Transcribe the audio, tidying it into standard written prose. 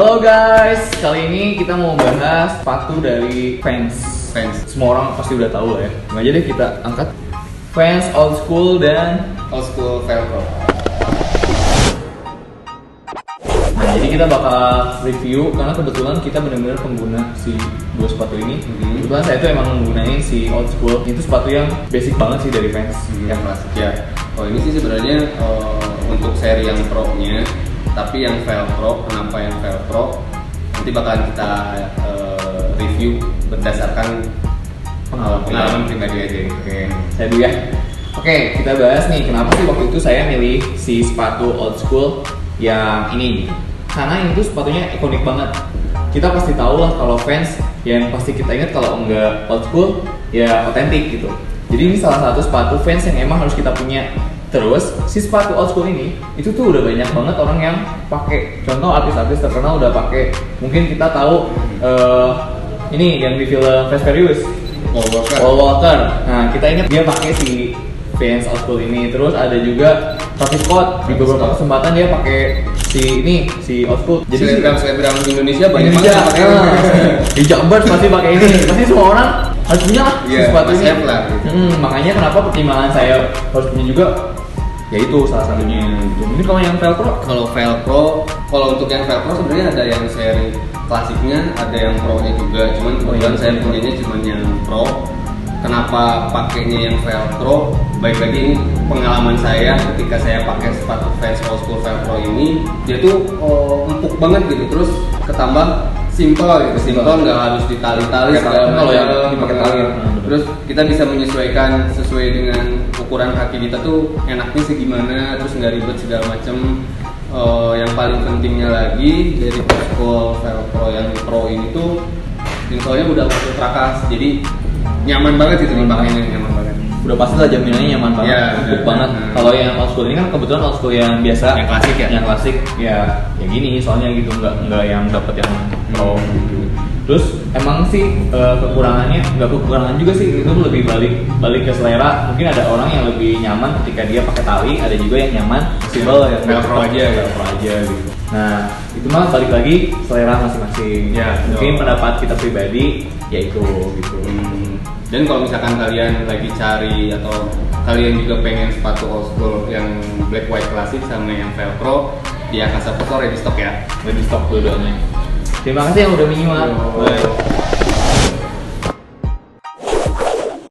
Halo guys, kali ini kita mau bahas sepatu dari Vans. Semua orang pasti udah tahu lah ya. Nggak jadi kita angkat Vans Old School dan Old School Velcro. Nah, jadi kita bakal review karena kebetulan kita benar-benar pengguna si dua sepatu ini. Kebetulan saya tuh emang menggunakan si Old School. Itu sepatu yang basic banget sih dari Vans. Yang klasik ya. Oh ini sih sebenarnya untuk seri yang pro-nya, tapi yang Velcro, kenapa yang Velcro? Nanti bakalan kita review berdasarkan pengalaman pribadi aja. Oke, saya dulu ya. Oke, kita bahas nih kenapa sih waktu itu saya milih si sepatu Old School yang ini. Karena ini tuh sepatunya ikonik banget. Kita pasti tahu lah kalau Vans yang pasti kita ingat kalau enggak Old School ya otentik gitu. Jadi ini salah satu sepatu Vans yang emang harus kita punya. Terus si sepatu Old School ini itu tuh udah banyak banget orang yang pakai. Contoh artis-artis terkenal udah pakai. Mungkin kita tahu ini yang di film Fast Furious, Paul Walker. Nah kita ingat dia pakai si Vans Old School ini. Terus ada juga Travis Scott di beberapa kesempatan dia pakai si Old School. Jadi selebgram Indonesia banyak banget yang pakai. Di Jabar pasti pakai ini. Pasti semua orang harus punya lah si sepatu ini. Makanya kenapa pertimbangan saya harus punya juga. Ya itu salah satunya. Ini kalau yang Velcro, kalau untuk yang Velcro sebenarnya ada yang seri klasiknya, ada yang pro-nya juga. Cuman kebetulan saya punyanya cuma yang pro. Kenapa pakainya yang Velcro? Baik lagi ini pengalaman saya ketika saya pakai sepatu Vans Old School Velcro ini, dia tuh empuk banget gitu. Terus ketambah simple nggak harus ditali-tali segala kalau yang dipakai tali. Terus kita bisa menyesuaikan sesuai dengan ukuran kaki kita tuh enaknya segimana, terus nggak ribet segala macem. Yang paling pentingnya lagi dari Old School Velcro yang pro ini tuh insolnya udah ultrakas, jadi nyaman banget gitu dipakainya, nyaman banget. Udah pasti lah jaminannya nyaman banget, empuk banget. Kalau yang Old School ini kan kebetulan Old School yang biasa, yang klasik ya. Yang klasik ya gini soalnya gitu, nggak yang dapat yang pro gitu. Terus emang sih kekurangannya nggak kekurangan juga sih, itu lebih balik ke selera. Mungkin ada orang yang lebih nyaman ketika dia pakai tali, ada juga yang nyaman simple yang Velcro aja gitu. Nah itu mah balik lagi selera masing-masing. Ya, mungkin pendapat kita pribadi yaitu gitu. Dan kalau misalkan kalian lagi cari atau kalian juga pengen sepatu Old School yang black white klasik sama yang Velcro, di Akasa Foto ready stock ya. Ready stock dua-duanya. Terima kasih yang udah menyimak.